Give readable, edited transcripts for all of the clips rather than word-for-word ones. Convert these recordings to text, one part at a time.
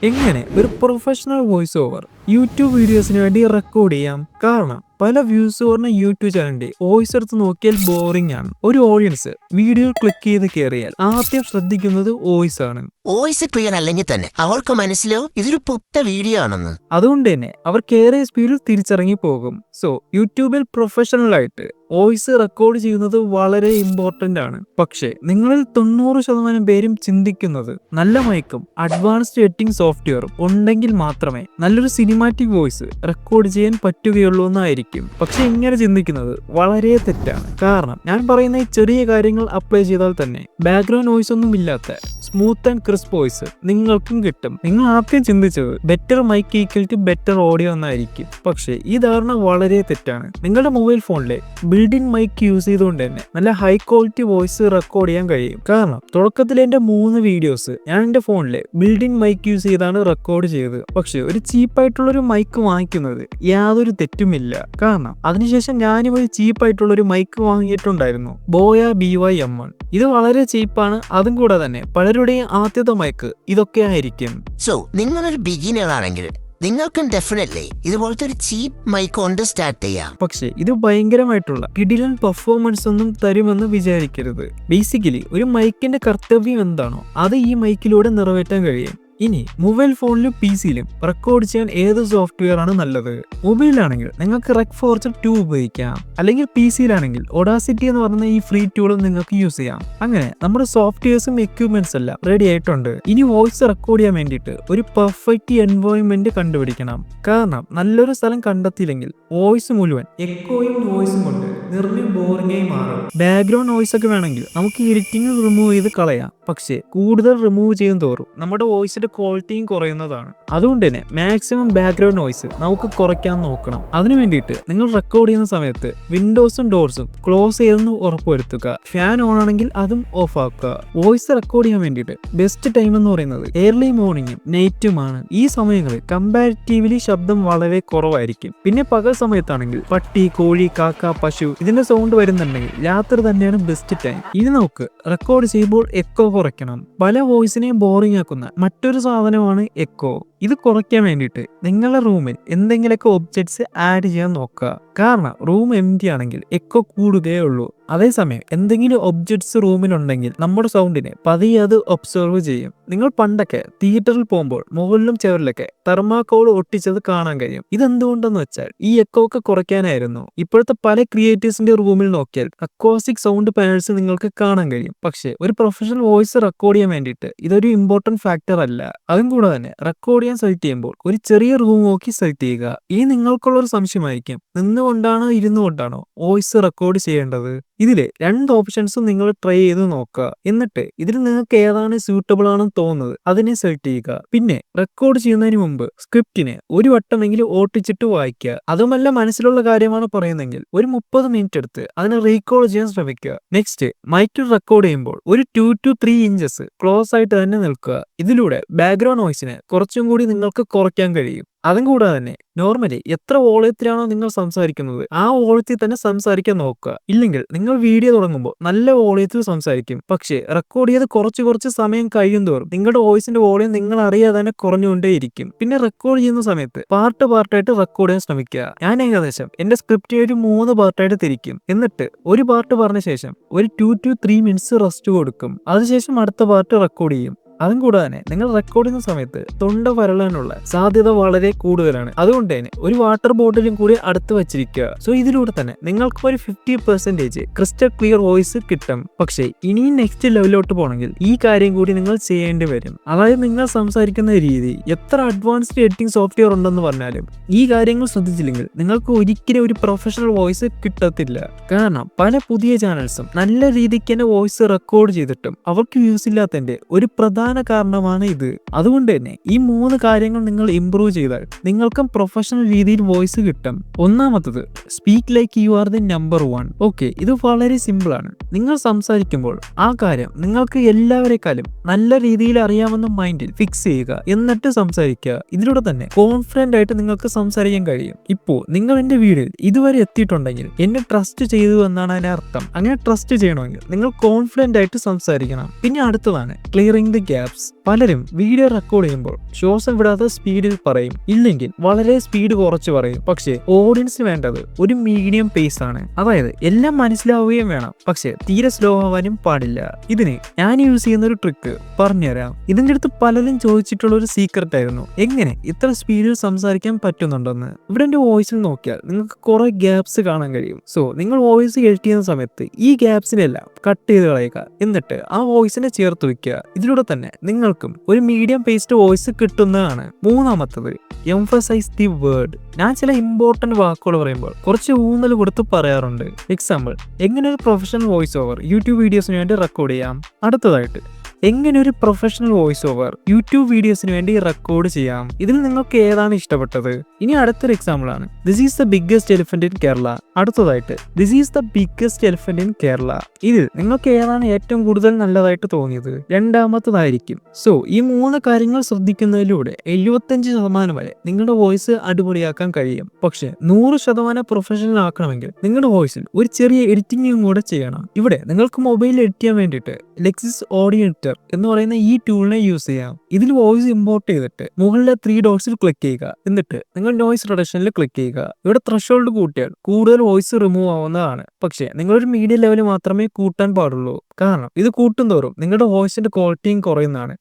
എങ്ങനെ ഒരു professional voice over YouTube വീഡിയോസിന് വേണ്ടി റെക്കോർഡ് ചെയ്യാം? കാരണം പല വ്യൂസ് പറഞ്ഞ യൂട്യൂബ് ചാനലിന്റെ വോയിസ് എടുത്ത് നോക്കിയാൽ ബോറിംഗ് ആണ്. ഒരു ഓഡിയൻസ് വീഡിയോ ക്ലിക്ക് ചെയ്ത് കയറിയാൽ ആദ്യം ശ്രദ്ധിക്കുന്നത് വോയിസ് ആണ്. വോയിസ് ക്ലിയർ അല്ലെങ്കിൽ തന്നെ അവർക്ക് മനസ്സിലാവും ഇതൊരു പുത്ത വീഡിയോ ആണെന്ന്. അതുകൊണ്ട് തന്നെ അവർ കയറിയ സ്പീഡിൽ തിരിച്ചിറങ്ങി പോകും. സോ യൂട്യൂബിൽ പ്രൊഫഷണൽ ആയിട്ട് വോയിസ് റെക്കോർഡ് ചെയ്യുന്നത് വളരെ ഇമ്പോർട്ടന്റ് ആണ്. പക്ഷേ നിങ്ങളിൽ 90% പേരും ചിന്തിക്കുന്നത് നല്ല മൈക്കും അഡ്വാൻസ്ഡ് എഡിറ്റിംഗ് സോഫ്റ്റ്വെയറും ഉണ്ടെങ്കിൽ മാത്രമേ നല്ലൊരു സിനിമാറ്റിക് വോയിസ് റെക്കോർഡ് ചെയ്യാൻ പറ്റുകയുള്ളൂ എന്നായിരിക്കും. പക്ഷെ ഇങ്ങനെ ചിന്തിക്കുന്നത് വളരെ തെറ്റാണ്. കാരണം ഞാൻ പറയുന്ന ഈ ചെറിയ കാര്യങ്ങൾ അപ്ലൈ ചെയ്താൽ തന്നെ ബാക്ക്ഗ്രൗണ്ട് വോയിസ് ഒന്നും ഇല്ലാത്ത സ്മൂത്ത് ആൻഡ് ക്രിസ്പ് വോയിസ് നിങ്ങൾക്കും കിട്ടും. നിങ്ങൾ ആദ്യം ചിന്തിച്ചത് better mike equal to better audio എന്നായിരിക്കും. പക്ഷേ ഈ ധാരണ വളരെ തെറ്റാണ്. നിങ്ങളുടെ മൊബൈൽ ഫോണിലെ ബിൽഡിൻ മൈക്ക് യൂസ് ചെയ്തുകൊണ്ട് തന്നെ നല്ല ഹൈ ക്വാളിറ്റി വോയിസ് റെക്കോർഡ് ചെയ്യാൻ കഴിയും. കാരണം തുടക്കത്തിൽ എന്റെ 3 വീഡിയോസ് ഞാൻ എന്റെ ഫോണിലെ ബിൽഡിൻ മൈക്ക് യൂസ് ചെയ്താണ് റെക്കോർഡ് ചെയ്തത്. പക്ഷെ ഒരു ചീപ്പായിട്ടുള്ള ഒരു മൈക്ക് വാങ്ങിക്കുന്നത് യാതൊരു തെറ്റുമില്ല. കാരണം അതിനുശേഷം ഞാനും ഒരു ചീപ്പായിട്ടുള്ള ഒരു മൈക്ക് വാങ്ങിയിട്ടുണ്ടായിരുന്നു, ബോയ BY-M1. ഇത് വളരെ ചീപ്പാണ്. അതും കൂടെ തന്നെ പലരുടെയും ആദ്യത്തെ മൈക്ക് ഇതൊക്കെ ആയിരിക്കും. സോ നിങ്ങളൊരു ബിഗിനർ ആണെങ്കിൽ നിങ്ങൾക്കും ഡെഫിനറ്റ്ലി ഇതുപോലത്തെ ഒരു ചീപ്പ് മൈക്ക് കൊണ്ട് സ്റ്റാർട്ട് ചെയ്യാം. പക്ഷേ ഇത് ഭയങ്കരമായിട്ടുള്ള കിടിലൻ പെർഫോമൻസ് ഒന്നും തരുമെന്ന് വിചാരിക്കരുത്. ബേസിക്കലി ഒരു മൈക്കിന്റെ കർത്തവ്യം എന്താണോ അത് ഈ മൈക്കിലൂടെ നിറവേറ്റാൻ കഴിയും. ഇനി മൊബൈൽ ഫോണിലും PC-യിലും റെക്കോർഡ് ചെയ്യാൻ ഏത് സോഫ്റ്റ്വെയർ ആണ് നല്ലത്? മൊബൈലിലാണെങ്കിൽ നിങ്ങൾക്ക് റെക് ഫോർജർ 2 ഉപയോഗിക്കാം, അല്ലെങ്കിൽ PC-യിലാണെങ്കിൽ ഒഡാസിറ്റി എന്ന് പറയുന്ന ഈ ഫ്രീ ടൂളും നിങ്ങൾക്ക് യൂസ് ചെയ്യാം. അങ്ങനെ നമ്മുടെ സോഫ്റ്റ്വെയർസും എക്യുപ്മെന്റ്സ് എല്ലാം റെഡി ആയിട്ടുണ്ട്. ഇനി വോയിസ് റെക്കോർഡ് ചെയ്യാൻ വേണ്ടിയിട്ട് ഒരു പെർഫെക്റ്റ് എൻവയോൺമെന്റ് കണ്ടുപിടിക്കണം. കാരണം നല്ലൊരു സ്ഥലം കണ്ടെത്തിയില്ലെങ്കിൽ വോയിസ് മുഴുവൻ എക്കോയും നോയ്സും കൊണ്ട് നിറഞ്ഞു ബോറിംഗായി മാറും. ബാക്ക്ഗ്രൗണ്ട് നോയ്സ് ഒക്കെ വേണമെങ്കിൽ നമുക്ക് എഡിറ്റിംഗ് റിമൂവ് ചെയ്ത് കളയാം. പക്ഷേ കൂടുതൽ റിമൂവ് ചെയ്യും തോറും നമ്മുടെ വോയിസിന്റെ ക്വാളിറ്റിയും കുറയുന്നതാണ്. അതുകൊണ്ട് തന്നെ മാക്സിമം ബാക്ക്ഗ്രൗണ്ട് നോയ്സ് നമുക്ക് കുറയ്ക്കാൻ നോക്കണം. അതിനു വേണ്ടിയിട്ട് നിങ്ങൾ റെക്കോർഡ് ചെയ്യുന്ന സമയത്ത് വിൻഡോസും ഡോർസും ക്ലോസ് ചെയ്തെന്ന് ഉറപ്പുവരുത്തുക. ഫാൻ ഓൺ ആണെങ്കിൽ അതും ഓഫ് ആക്കുക. വോയിസ് റെക്കോർഡ് ചെയ്യാൻ വേണ്ടിയിട്ട് ബെസ്റ്റ് ടൈം എന്ന് പറയുന്നത് ഏർലി മോർണിംഗും നൈറ്റുമാണ്. ഈ സമയങ്ങളിൽ കമ്പാരിറ്റീവ്ലി ശബ്ദം വളരെ കുറവായിരിക്കും. പിന്നെ പകൽ സമയത്താണെങ്കിൽ പട്ടി, കോഴി, കാക്ക, പശു ഇതിന്റെ സൗണ്ട് വരുന്നുണ്ടെങ്കിൽ രാത്രി തന്നെയാണ് ബെസ്റ്റ് ടൈം. ഇനി നമുക്ക് റെക്കോർഡ് ചെയ്യുമ്പോൾ എക്കോ കുറയ്ക്കണം. പല വോയിസിനെയും ബോറിംഗ് ആക്കുന്ന മറ്റൊരു സാധനമാണ് എക്കോ. ഇത് കുറയ്ക്കാൻ വേണ്ടിയിട്ട് നിങ്ങളുടെ റൂമിൽ എന്തെങ്കിലുമൊക്കെ ഒബ്ജക്ട്സ് ആഡ് ചെയ്യാൻ നോക്കുക. കാരണം റൂം എംപ്റ്റി ആണെങ്കിൽ എക്കോ കൂടുകയേ ഉള്ളൂ. അതേസമയം എന്തെങ്കിലും ഒബ്ജക്ട്സ് റൂമിലുണ്ടെങ്കിൽ നമ്മുടെ സൗണ്ടിനെ പതിയെ അത് ഒബ്സർവ് ചെയ്യും. നിങ്ങൾ പണ്ടൊക്കെ തിയേറ്ററിൽ പോകുമ്പോൾ മുകളിലും ചെവരിലൊക്കെ തെർമാക്കോൾ ഒട്ടിച്ചത് കാണാൻ കഴിയും. ഇതെന്തുകൊണ്ടെന്ന് വെച്ചാൽ ഈ എക്കോ ഒക്കെ കുറയ്ക്കാനായിരുന്നു. ഇപ്പോഴത്തെ പല ക്രിയേറ്റേഴ്സിന്റെ റൂമിൽ നോക്കിയാൽ അക്വാസ്റ്റിക് സൗണ്ട് പാനൽസ് നിങ്ങൾക്ക് കാണാൻ കഴിയും. പക്ഷേ ഒരു പ്രൊഫഷണൽ വോയിസ് റെക്കോർഡ് ചെയ്യാൻ വേണ്ടിയിട്ട് ഇതൊരു ഇമ്പോർട്ടന്റ് ഫാക്ടർ അല്ല. അതും കൂടെ തന്നെ റെക്കോർഡ് ചെയ്യാൻ സെലക്ട് ചെയ്യുമ്പോൾ ഒരു ചെറിയ റൂം നോക്കി സെലക്ട് ചെയ്യുക. ഈ നിങ്ങൾക്കുള്ള ഒരു സംശയമായിരിക്കും, നിന്നുകൊണ്ടാണോ ഇരുന്നുകൊണ്ടാണോ വോയിസ് റെക്കോർഡ് ചെയ്യേണ്ടത്? ഇതില് 2 ഓപ്ഷൻസും നിങ്ങൾ ട്രൈ ചെയ്ത് നോക്കുക. എന്നിട്ട് ഇതിൽ നിങ്ങൾക്ക് ഏതാണ് സ്യൂട്ടബിൾ ആണെന്ന് തോന്നുന്നത് അതിനെ സെലക്ട് ചെയ്യുക. പിന്നെ റെക്കോർഡ് ചെയ്യുന്നതിന് മുമ്പ് സ്ക്രിപ്റ്റിനെ ഒരു വട്ടമെങ്കിലും ഓട്ടിച്ചിട്ട് വായിക്കുക. അതുമല്ല മനസ്സിലുള്ള കാര്യമാണ് പറയുന്നതെങ്കിൽ ഒരു 30 മിനിറ്റ് എടുത്ത് അതിനെ റീകോൾ ചെയ്യാൻ ശ്രമിക്കുക. നെക്സ്റ്റ് മൈക്കിൽ റെക്കോർഡ് ചെയ്യുമ്പോൾ ഒരു 2 to 3 ഇഞ്ചസ് ക്ലോസ് ആയിട്ട് തന്നെ നിൽക്കുക. ഇതിലൂടെ ബാക്ക്ഗ്രൗണ്ട് നോയ്സിനെ കുറച്ചും കൂടി നിങ്ങൾക്ക് കുറയ്ക്കാൻ കഴിയും. അതും കൂടാതെ തന്നെ നോർമലി എത്ര വോളിയത്തിലാണോ നിങ്ങൾ സംസാരിക്കുന്നത് ആ വോളിയത്തിൽ തന്നെ സംസാരിക്കാൻ നോക്കുക. ഇല്ലെങ്കിൽ നിങ്ങൾ വീഡിയോ തുടങ്ങുമ്പോൾ നല്ല വോളിയത്തിൽ സംസാരിക്കും. പക്ഷേ റെക്കോർഡ് ചെയ്ത് കുറച്ച് സമയം കഴിയുന്തോറും നിങ്ങളുടെ വോയിസിന്റെ വോളിയം നിങ്ങൾ അറിയാതെ തന്നെ കുറഞ്ഞുകൊണ്ടേയിരിക്കും. പിന്നെ റെക്കോർഡ് ചെയ്യുന്ന സമയത്ത് പാർട്ടായിട്ട് റെക്കോർഡ് ചെയ്യാൻ ശ്രമിക്കുക. ഞാൻ ഏകദേശം എന്റെ സ്ക്രിപ്റ്റ് ഒരു 3 പാർട്ടായിട്ട് തിരിക്കും. എന്നിട്ട് ഒരു പാർട്ട് പറഞ്ഞ ശേഷം ഒരു 2 to 3 മിനിറ്റ്സ് റെസ്റ്റ് കൊടുക്കും. അതിനുശേഷം അടുത്ത പാർട്ട് റെക്കോർഡ് ചെയ്യും. അതും കൂടാതെ തന്നെ നിങ്ങൾ റെക്കോർഡ് ചെയ്യുന്ന സമയത്ത് തൊണ്ട വരളാനുള്ള സാധ്യത വളരെ കൂടുതലാണ്. അതുകൊണ്ട് തന്നെ ഒരു വാട്ടർ ബോട്ടിലും കൂടി അടുത്ത് വെച്ചിരിക്കുക. സോ ഇതിലൂടെ തന്നെ നിങ്ങൾക്ക് ഒരു 50% ക്രിസ്റ്റൽ ക്ലിയർ വോയിസ് കിട്ടും. പക്ഷേ ഇനിയും നെക്സ്റ്റ് ലെവലിലോട്ട് പോകണമെങ്കിൽ ഈ കാര്യം കൂടി നിങ്ങൾ ചെയ്യേണ്ടി വരും. അതായത് നിങ്ങൾ സംസാരിക്കുന്ന രീതി എത്ര അഡ്വാൻസ്ഡ് എഡിറ്റിംഗ് സോഫ്റ്റ്വെയർ ഉണ്ടെന്ന് പറഞ്ഞാലും ഈ കാര്യങ്ങൾ ശ്രദ്ധിച്ചില്ലെങ്കിൽ നിങ്ങൾക്ക് ഒരിക്കലും ഒരു പ്രൊഫഷണൽ വോയിസ് കിട്ടത്തില്ല. കാരണം പല പുതിയ ചാനൽസും നല്ല രീതിക്ക് തന്നെ വോയിസ് റെക്കോർഡ് ചെയ്തിട്ടും അവർക്ക് വ്യൂസ് ഇല്ലാത്തതിന്റെ ഒരു പ്രധാന കാരണമാണ് ഇത്. അതുകൊണ്ട് തന്നെ ഈ 3 കാര്യങ്ങൾ നിങ്ങൾ ഇംപ്രൂവ് ചെയ്താൽ നിങ്ങൾക്കും പ്രൊഫഷണൽ രീതിയിൽ വോയിസ് കിട്ടും. ഒന്നാമത്തത് speak like you are the number 1. Okay, ഇത് വളരെ സിമ്പിൾ ആണ്. നിങ്ങൾ സംസാരിക്കുമ്പോൾ ആ കാര്യം നിങ്ങൾക്ക് എല്ലാവരെക്കാളും നല്ല രീതിയിൽ അറിയാമെന്ന മൈൻഡിൽ ഫിക്സ് ചെയ്യുക. എന്നിട്ട് സംസാരിക്കുക. ഇതിലൂടെ തന്നെ കോൺഫിഡന്റ് ആയിട്ട് നിങ്ങൾക്ക് സംസാരിക്കാൻ കഴിയും. ഇപ്പോൾ നിങ്ങൾ എന്റെ വീഡിയോയിൽ ഇതുവരെ എത്തിയിട്ടുണ്ടെങ്കിൽ എന്നെ ട്രസ്റ്റ് ചെയ്തു എന്നാണ് അതിന്റെ അർത്ഥം. അങ്ങനെ ട്രസ്റ്റ് ചെയ്യണമെങ്കിൽ നിങ്ങൾ കോൺഫിഡന്റ് ആയിട്ട് സംസാരിക്കണം. പിന്നെ അടുത്തതാണ് ക്ലിയറിംഗ് ദി ഗ്യാപ്സ്. പലരും വീഡിയോ റെക്കോർഡ് ചെയ്യുമ്പോൾ ശ്വാസം വിടാത്ത സ്പീഡിൽ പറയും, ഇല്ലെങ്കിൽ വളരെ സ്പീഡ് കുറച്ച് പറയും. പക്ഷേ ഓഡിയൻസിന് വേണ്ടത് ഒരു മീഡിയം പേസ് ആണ്. അതായത് എല്ലാം മനസ്സിലാവുകയും വേണം, പക്ഷെ തീരെ സ്ലോ ആവാനും പാടില്ല. ഇതിന് ഞാൻ യൂസ് ചെയ്യുന്ന ഒരു ട്രിക്ക് പറഞ്ഞുതരാം. ഇതിന്റെ അടുത്ത് പലരും ചോദിച്ചിട്ടുള്ള ഒരു സീക്രട്ട് ആയിരുന്നു, എങ്ങനെ ഇത്ര സ്പീഡിൽ സംസാരിക്കാൻ പറ്റുന്നുണ്ടെന്ന്. ഇവിടെ എന്റെ വോയിസിൽ നോക്കിയാൽ നിങ്ങൾക്ക് കുറെ ഗ്യാപ്സ് കാണാൻ കഴിയും. സോ നിങ്ങൾ വോയിസ് എഡിറ്റ് ചെയ്യുന്ന സമയത്ത് ഈ ഗ്യാപ്സിനെല്ലാം കട്ട് ചെയ്ത് കളയുക, എന്നിട്ട് ആ വോയിസിനെ ചേർത്ത് വെക്കുക. ഇതിലൂടെ തന്നെ നിങ്ങൾക്കും ഒരു മീഡിയം പേസ്ഡ് വോയിസ് കിട്ടുന്നതാണ്. മൂന്നാമത്തത്, എംഫസൈസ് ദി വേർഡ്. ഞാൻ ചില ഇമ്പോർട്ടന്റ് വാക്കുകൾ പറയുമ്പോൾ കുറച്ച് ഊന്നൽ കൊടുത്ത് പറയാറുണ്ട്. എക്സാമ്പിൾ, എങ്ങനെ ഒരു പ്രൊഫഷണൽ വോയിസ് ഓവർ യൂട്യൂബ് വീഡിയോസിന് വേണ്ടി റെക്കോർഡ് ചെയ്യാം. അടുത്തതായിട്ട്, എങ്ങനെ ഒരു പ്രൊഫഷണൽ വോയിസ് ഓവർ യൂട്യൂബ് വീഡിയോസിന് വേണ്ടി റെക്കോർഡ് ചെയ്യാം. ഇതിൽ നിങ്ങൾക്ക് ഏതാണ് ഇഷ്ടപ്പെട്ടത്? ഇനി അടുത്തൊരു എക്സാമ്പിൾ ആണ്, this is the biggest elephant in Kerala. അടുത്തതായിട്ട്, this is the biggest elephant in Kerala. ഇതിൽ നിങ്ങൾക്ക് ഏതാണ് ഏറ്റവും കൂടുതൽ നല്ലതായിട്ട് തോന്നിയത്? രണ്ടാമത്തതായിരിക്കും. സോ ഈ 3 കാര്യങ്ങൾ ശ്രദ്ധിക്കുന്നതിലൂടെ 75% വരെ നിങ്ങളുടെ വോയിസ് അടിപൊളിയാക്കാൻ കഴിയും. പക്ഷെ 100% പ്രൊഫഷണൽ ആക്കണമെങ്കിൽ നിങ്ങളുടെ വോയിസിൽ ഒരു ചെറിയ എഡിറ്റിംഗും കൂടെ ചെയ്യണം. ഇവിടെ നിങ്ങൾക്ക് മൊബൈലിൽ എഡിറ്റ് ചെയ്യാൻ വേണ്ടിയിട്ട് ലെക്സിസ് ഓഡിയോ എഡിറ്റർ എന്ന് പറയുന്ന ഈ ടൂളിനെ യൂസ് ചെയ്യാം. ഇതിൽ വോയിസ് ഇമ്പോർട്ട് ചെയ്തിട്ട് മുകളിലെ 3 ഡോട്ട്സിൽ ക്ലിക്ക് ചെയ്യുക, എന്നിട്ട് നിങ്ങൾ നോയ്സ് റിഡക്ഷനിൽ ക്ലിക്ക് ചെയ്യുക. ഇവിടെ ത്രഷോൾഡ് കൂട്ടിയാൽ കൂടുതൽ വോയിസ് റിമൂവ് ആവുന്നതാണ്. പക്ഷേ നിങ്ങളൊരു മീഡിയം ലെവൽ മാത്രമേ കൂട്ടാൻ പാടുള്ളൂ, കാരണം ഇത് കൂട്ടുന്തോറും നിങ്ങളുടെ വോയിസിന്റെ ക്വാളിറ്റിയും കുറയുന്നതാണ്.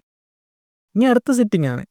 ഇനി അടുത്ത സെറ്റിംഗ് ആണ്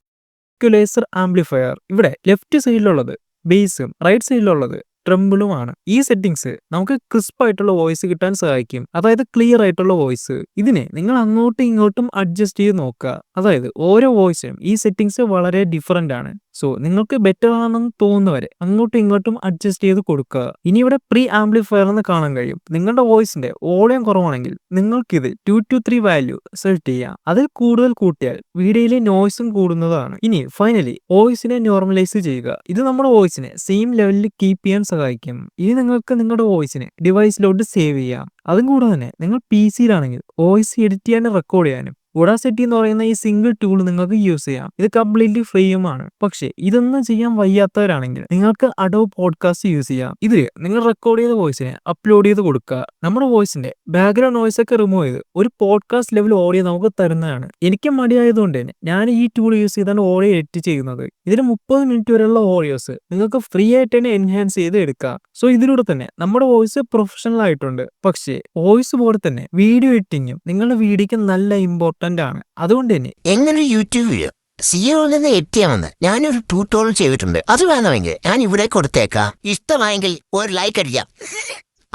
ഇക്വലൈസർ ആംപ്ലിഫയർ. ഇവിടെ ലെഫ്റ്റ് സൈഡിലുള്ളത് ബേസും റൈറ്റ് സൈഡിലുള്ളത് ട്രംബിളുമാണ്. ഈ സെറ്റിംഗ്സ് നമുക്ക് ക്രിസ്പ് ആയിട്ടുള്ള വോയിസ് കിട്ടാൻ സഹായിക്കും, അതായത് ക്ലിയർ ആയിട്ടുള്ള വോയിസ്. ഇതിനെ നിങ്ങൾ അങ്ങോട്ടും ഇങ്ങോട്ടും അഡ്ജസ്റ്റ് ചെയ്ത് നോക്കുക. അതായത് ഓരോ വോയിസിനും ഈ സെറ്റിംഗ്സ് വളരെ ഡിഫറെന്റ് ആണ്. സോ നിങ്ങൾക്ക് ബെറ്റർ ആണെന്ന് തോന്നുന്നവരെ അങ്ങോട്ടും ഇങ്ങോട്ടും അഡ്ജസ്റ്റ് ചെയ്ത് കൊടുക്കുക. ഇനി ഇവിടെ പ്രീ ആംപ്ലിഫയർ എന്ന് കാണാൻ കഴിയും. നിങ്ങളുടെ വോയിസിന്റെ വോളിയം കുറവാണെങ്കിൽ നിങ്ങൾക്കിത് 2 to 3 വാല്യൂ സെറ്റ് ചെയ്യാം. അതിൽ കൂടുതൽ കൂട്ടിയാൽ വീഡിയോയിലെ നോയ്സും കൂടുന്നതാണ്. ഇനി ഫൈനലി വോയിസിനെ നോർമലൈസ് ചെയ്യുക. ഇത് നമ്മുടെ വോയിസിനെ സെയിം ലെവലിൽ കീപ്പ് ചെയ്യാൻ സഹായിക്കും. ഇനി നിങ്ങൾക്ക് നിങ്ങളുടെ വോയിസിനെ ഡിവൈസിലോട്ട് സേവ് ചെയ്യാം. അതും കൂടാതെ തന്നെ നിങ്ങൾ PC-യിലാണെങ്കിൽ വോയിസ് എഡിറ്റ് ചെയ്യാനും റെക്കോർഡ് ചെയ്യാനും Audacity എന്ന് പറയുന്ന ഈ സിംഗിൾ ടൂൾ നിങ്ങൾക്ക് യൂസ് ചെയ്യാം. ഇത് കംപ്ലീറ്റ്ലി ഫ്രീയുമാണ്. പക്ഷേ ഇതൊന്നും ചെയ്യാൻ വയ്യാത്തവരാണെങ്കിൽ നിങ്ങൾക്ക് അഡോബ് പോഡ്കാസ്റ്റ് യൂസ് ചെയ്യാം. ഇതിൽ നിങ്ങൾ റെക്കോർഡ് ചെയ്ത വോയിസിനെ അപ്ലോഡ് ചെയ്ത് കൊടുക്കുക. നമ്മുടെ വോയിസിന്റെ ബാക്ക്ഗ്രൗണ്ട് നോയ്സ് ഒക്കെ റിമൂവ് ചെയ്ത് ഒരു പോഡ്കാസ്റ്റ് ലെവൽ ഓഡിയോ നമുക്ക് തരുന്നതാണ്. എനിക്ക് മടിയായതുകൊണ്ട് തന്നെ ഞാൻ ഈ ടൂൾ യൂസ് ചെയ്താണ് ഓഡിയോ എഡിറ്റ് ചെയ്യുന്നത്. ഇതിന് 30 മിനിറ്റ് വരെയുള്ള ഓഡിയോസ് നിങ്ങൾക്ക് ഫ്രീ ആയിട്ട് തന്നെ എൻഹാൻസ് ചെയ്ത് എടുക്കാം. സോ ഇതിലൂടെ തന്നെ നമ്മുടെ വോയിസ് പ്രൊഫഷണൽ ആയിട്ടുണ്ട്. പക്ഷേ വോയിസ് പോലെ തന്നെ വീഡിയോ എഡിറ്റിങ്ങും നിങ്ങളുടെ വീഡിയോക്ക് നല്ല ഇമ്പോർട്ടൻ്റ് ആണ്. അതുകൊണ്ട് തന്നെ എങ്ങനെ യൂട്യൂബ് വീഡിയോ സിയോയിൽ നിന്ന് എഡിറ്റ് ചെയ്യാമെന്ന് ഞാനൊരു ട്യൂട്ടോറിയൽ ചെയ്തിട്ടുണ്ട്. അത് വേണമെങ്കിൽ ഞാൻ ഇവിടെ കൊടുത്തേക്കാം. ഇഷ്ടമായെങ്കിൽ ഒരു ലൈക്ക് അടിക്കാം.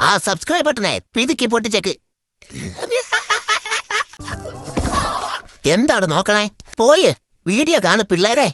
ആ സബ്സ്ക്രൈബ് ബട്ടനെ പിതുക്കി പൊട്ടിച്ചേക്ക്. എന്താണ് നോക്കണേ? പോയി വീഡിയോ കാണു പിള്ളേരെ.